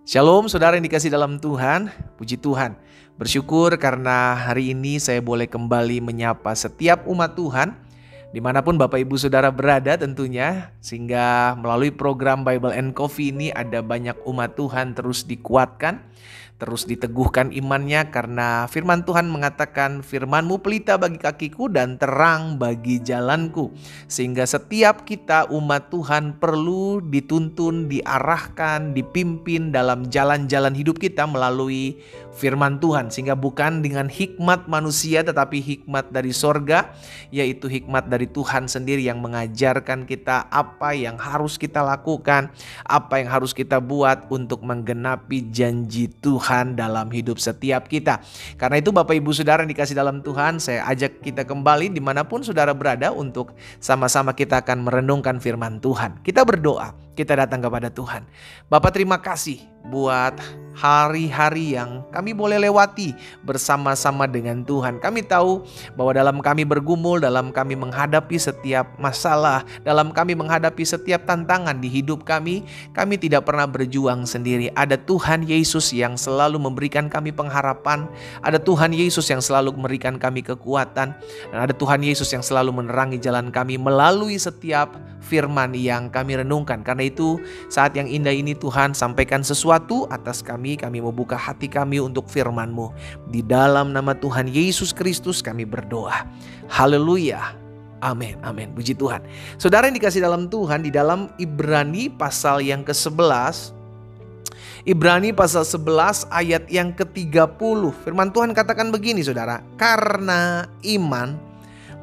Shalom saudara yang dikasih dalam Tuhan, puji Tuhan. Bersyukur karena hari ini saya boleh kembali menyapa setiap umat Tuhan, dimanapun Bapak Ibu Saudara berada tentunya. Sehingga melalui program Bible and Coffee ini ada banyak umat Tuhan terus dikuatkan, terus diteguhkan imannya karena firman Tuhan mengatakan firman-Mu pelita bagi kakiku dan terang bagi jalanku. Sehingga setiap kita umat Tuhan perlu dituntun, diarahkan, dipimpin dalam jalan-jalan hidup kita melalui firman Tuhan. Sehingga bukan dengan hikmat manusia tetapi hikmat dari sorga, yaitu hikmat dari Tuhan sendiri yang mengajarkan kita apa yang harus kita lakukan, apa yang harus kita buat untuk menggenapi janji Tuhan dalam hidup setiap kita. Karena itu Bapak Ibu Saudara yang dikasih dalam Tuhan, saya ajak kita kembali dimanapun saudara berada untuk sama-sama kita akan merenungkan firman Tuhan. Kita berdoa, kita datang kepada Tuhan. Bapak terima kasih buat hari-hari yang kami boleh lewati bersama-sama dengan Tuhan. Kami tahu bahwa dalam kami bergumul, dalam kami menghadapi setiap masalah, dalam kami menghadapi setiap tantangan di hidup kami tidak pernah berjuang sendiri. Ada Tuhan Yesus yang selalu memberikan kami pengharapan, ada Tuhan Yesus yang selalu memberikan kami kekuatan, dan ada Tuhan Yesus yang selalu menerangi jalan kami melalui setiap firman yang kami renungkan. Karena itu saat yang indah ini Tuhan, sampaikan sesuatu atas kami mau buka hati kami untuk firman-Mu. Di dalam nama Tuhan Yesus Kristus kami berdoa. Haleluya. Amin, amin. Puji Tuhan. Saudara yang dikasih dalam Tuhan, di dalam Ibrani pasal yang ke-11, Ibrani pasal 11 ayat yang ke-30, firman Tuhan katakan begini saudara. Karena iman,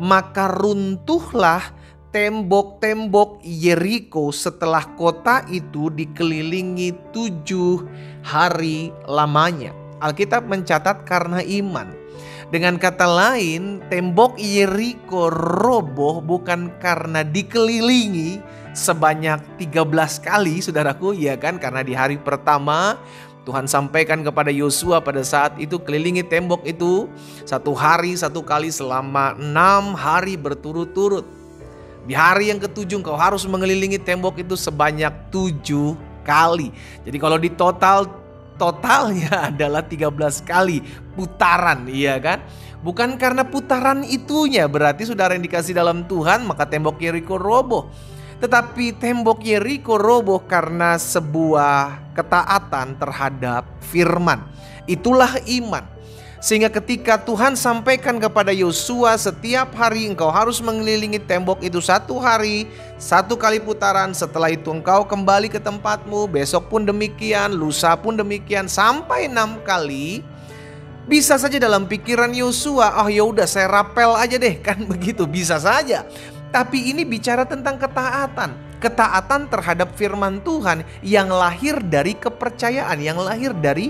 maka runtuhlah tembok-tembok Yeriko setelah kota itu dikelilingi 7 hari lamanya. Alkitab mencatat karena iman. Dengan kata lain, tembok Yeriko roboh bukan karena dikelilingi sebanyak 13 kali saudaraku, ya kan? Karena di hari pertama Tuhan sampaikan kepada Yosua pada saat itu kelilingi tembok itu 1 hari 1 kali selama 6 hari berturut-turut. Di hari yang ke-7 engkau harus mengelilingi tembok itu sebanyak 7 kali. Jadi kalau di totalnya adalah 13 kali putaran, iya kan? Bukan karena putaran itunya berarti saudara yang dikasih dalam Tuhan maka tembok Yeriko roboh. Tetapi tembok Yeriko roboh karena sebuah ketaatan terhadap firman. Itulah iman. Sehingga ketika Tuhan sampaikan kepada Yosua setiap hari engkau harus mengelilingi tembok itu 1 hari 1 kali putaran, setelah itu engkau kembali ke tempatmu, besok pun demikian, lusa pun demikian, sampai 6 kali. Bisa saja dalam pikiran Yosua, ya udah saya rapel aja deh, kan begitu, bisa saja. Tapi ini bicara tentang ketaatan terhadap firman Tuhan yang lahir dari kepercayaan, yang lahir dari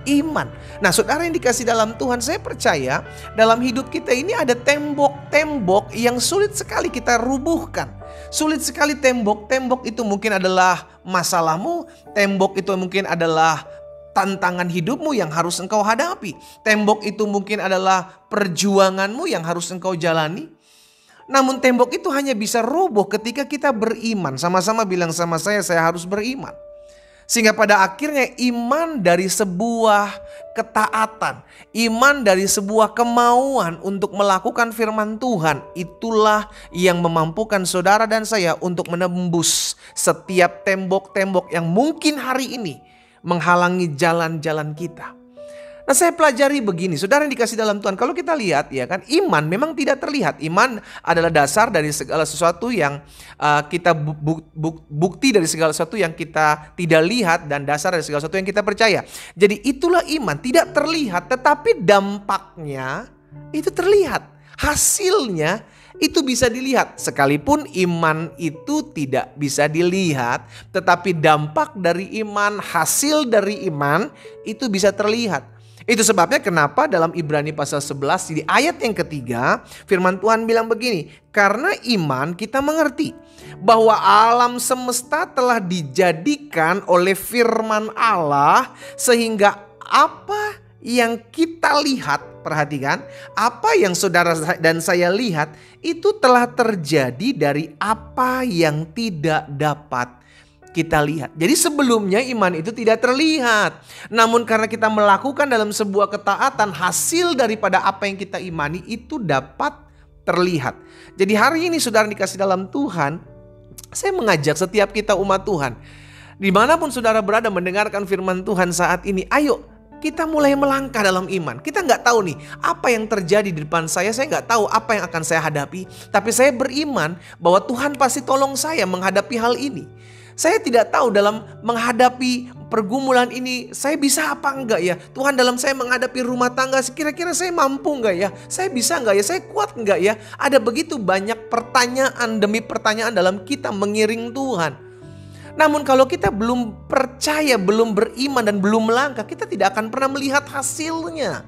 iman. Nah saudara yang dikasih dalam Tuhan, saya percaya dalam hidup kita ini ada tembok-tembok yang sulit sekali kita rubuhkan. Sulit sekali tembok itu mungkin adalah masalahmu, tembok itu mungkin adalah tantangan hidupmu yang harus engkau hadapi. Tembok itu mungkin adalah perjuanganmu yang harus engkau jalani. Namun tembok itu hanya bisa roboh ketika kita beriman. Sama-sama bilang sama saya harus beriman. Sehingga pada akhirnya iman dari sebuah ketaatan, iman dari sebuah kemauan untuk melakukan firman Tuhan, itulah yang memampukan saudara dan saya untuk menembus setiap tembok-tembok yang mungkin hari ini menghalangi jalan-jalan kita. Nah saya pelajari begini, saudara yang dikasih dalam Tuhan, kalau kita lihat ya kan, iman memang tidak terlihat. Iman adalah dasar dari segala sesuatu yang kita bukti dari segala sesuatu yang kita tidak lihat dan dasar dari segala sesuatu yang kita percaya. Jadi itulah iman, tidak terlihat tetapi dampaknya itu terlihat. Hasilnya itu bisa dilihat. Sekalipun iman itu tidak bisa dilihat, tetapi dampak dari iman, hasil dari iman itu bisa terlihat. Itu sebabnya kenapa dalam Ibrani pasal 11 di ayat yang ketiga firman Tuhan bilang begini. Karena iman kita mengerti bahwa alam semesta telah dijadikan oleh firman Allah, sehingga apa yang kita lihat, perhatikan, apa yang saudara dan saya lihat itu telah terjadi dari apa yang tidak dapat kita lihat. Jadi sebelumnya iman itu tidak terlihat. Namun karena kita melakukan dalam sebuah ketaatan, hasil daripada apa yang kita imani itu dapat terlihat. Jadi hari ini saudara dikasih dalam Tuhan, saya mengajak setiap kita umat Tuhan, dimanapun saudara berada mendengarkan firman Tuhan saat ini, ayo kita mulai melangkah dalam iman. Kita nggak tahu nih apa yang terjadi di depan saya nggak tahu apa yang akan saya hadapi. Tapi saya beriman bahwa Tuhan pasti tolong saya menghadapi hal ini. Saya tidak tahu dalam menghadapi pergumulan ini saya bisa apa enggak ya. Tuhan dalam saya menghadapi rumah tangga kira-kira saya mampu enggak ya. Saya bisa enggak ya, saya kuat enggak ya. Ada begitu banyak pertanyaan demi pertanyaan dalam kita mengiring Tuhan. Namun kalau kita belum percaya, belum beriman dan belum melangkah, kita tidak akan pernah melihat hasilnya.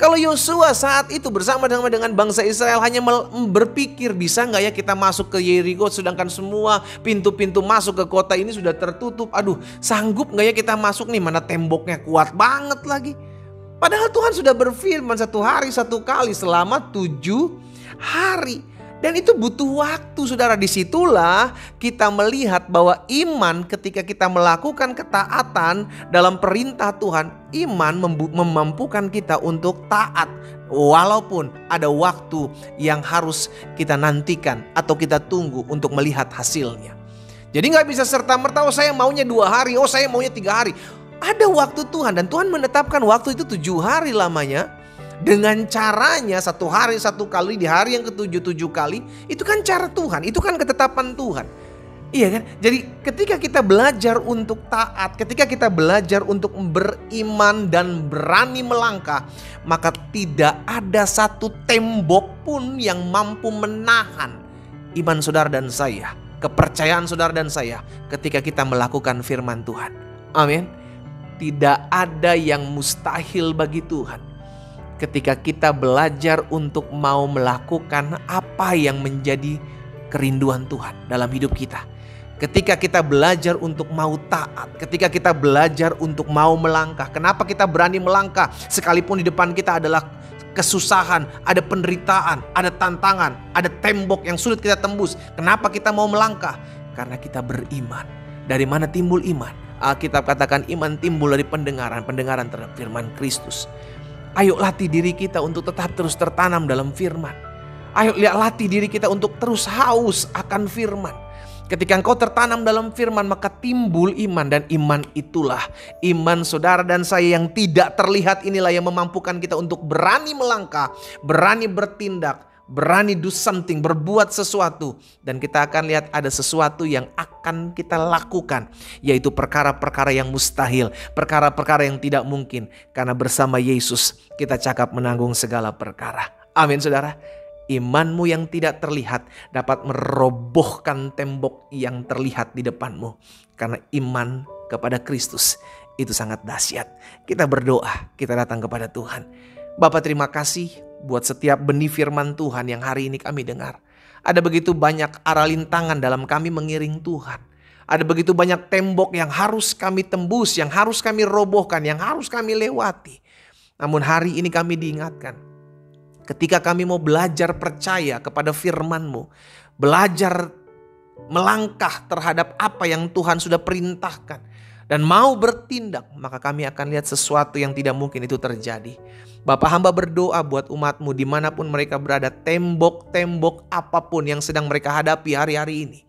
Kalau Yosua saat itu bersama dengan bangsa Israel hanya berpikir bisa nggak ya kita masuk ke Yeriko, sedangkan semua pintu-pintu masuk ke kota ini sudah tertutup. Aduh, sanggup nggak ya kita masuk nih, mana temboknya kuat banget lagi. Padahal Tuhan sudah berfirman 1 hari 1 kali selama 7 hari. Dan itu butuh waktu saudara. Disitulah kita melihat bahwa iman ketika kita melakukan ketaatan dalam perintah Tuhan, iman memampukan kita untuk taat. Walaupun ada waktu yang harus kita nantikan atau kita tunggu untuk melihat hasilnya. Jadi gak bisa serta-merta, oh saya maunya 2 hari, oh saya maunya 3 hari. Ada waktu Tuhan dan Tuhan menetapkan waktu itu 7 hari lamanya. Dengan caranya 1 hari 1 kali, di hari yang ke-7 7 kali. Itu kan cara Tuhan, itu kan ketetapan Tuhan. Iya kan? Jadi ketika kita belajar untuk taat, ketika kita belajar untuk beriman dan berani melangkah, maka tidak ada satu tembok pun yang mampu menahan iman saudara dan saya, kepercayaan saudara dan saya ketika kita melakukan firman Tuhan. Amin. Tidak ada yang mustahil bagi Tuhan. Ketika kita belajar untuk mau melakukan apa yang menjadi kerinduan Tuhan dalam hidup kita. Ketika kita belajar untuk mau taat. Ketika kita belajar untuk mau melangkah. Kenapa kita berani melangkah? Sekalipun di depan kita adalah kesusahan, ada penderitaan, ada tantangan, ada tembok yang sulit kita tembus. Kenapa kita mau melangkah? Karena kita beriman. Dari mana timbul iman? Alkitab katakan iman timbul dari pendengaran terhadap firman Kristus. Ayo latih diri kita untuk tetap terus tertanam dalam firman. Ayo latih diri kita untuk terus haus akan firman. Ketika engkau tertanam dalam firman, maka timbul iman. Dan iman itulah, iman saudara dan saya yang tidak terlihat inilah yang memampukan kita untuk berani melangkah, berani bertindak, berani do something, berbuat sesuatu. Dan kita akan lihat ada sesuatu yang akan kita lakukan, yaitu perkara-perkara yang mustahil, perkara-perkara yang tidak mungkin. Karena bersama Yesus kita cakap menanggung segala perkara. Amin saudara. Imanmu yang tidak terlihat dapat merobohkan tembok yang terlihat di depanmu. Karena iman kepada Kristus itu sangat dahsyat. Kita berdoa, kita datang kepada Tuhan. Bapa, terima kasih buat setiap benih firman Tuhan yang hari ini kami dengar. Ada begitu banyak arah lintangan dalam kami mengiring Tuhan. Ada begitu banyak tembok yang harus kami tembus, yang harus kami robohkan, yang harus kami lewati. Namun hari ini kami diingatkan, ketika kami mau belajar percaya kepada firman-Mu, belajar melangkah terhadap apa yang Tuhan sudah perintahkan, dan mau bertindak, maka kami akan lihat sesuatu yang tidak mungkin itu terjadi. Bapak, hamba berdoa buat umat-Mu dimanapun mereka berada, tembok-tembok apapun yang sedang mereka hadapi hari-hari ini.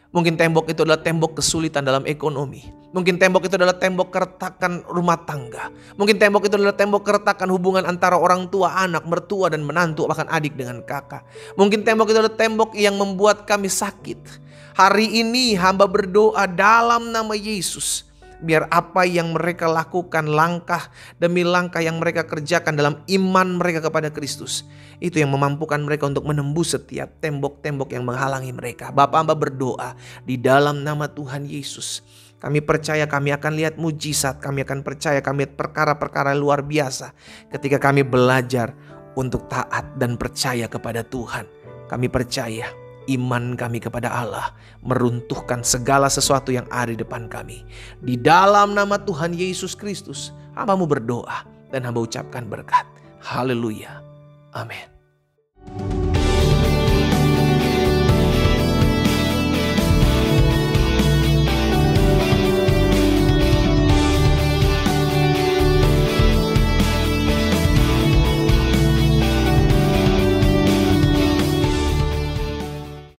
Mungkin tembok itu adalah tembok kesulitan dalam ekonomi. Mungkin tembok itu adalah tembok keretakan rumah tangga. Mungkin tembok itu adalah tembok keretakan hubungan antara orang tua, anak, mertua, dan menantu, bahkan adik dengan kakak. Mungkin tembok itu adalah tembok yang membuat kami sakit. Hari ini hamba berdoa dalam nama Yesus. Biar apa yang mereka lakukan, langkah demi langkah yang mereka kerjakan dalam iman mereka kepada Kristus, itu yang memampukan mereka untuk menembus setiap tembok-tembok yang menghalangi mereka. Bapak, hamba berdoa di dalam nama Tuhan Yesus. Kami percaya kami akan lihat mujizat, kami akan percaya kami lihat perkara-perkara luar biasa ketika kami belajar untuk taat dan percaya kepada Tuhan. Kami percaya iman kami kepada Allah meruntuhkan segala sesuatu yang ada di depan kami. Di dalam nama Tuhan Yesus Kristus, hamba-Mu berdoa dan hamba ucapkan berkat. Haleluya. Amin.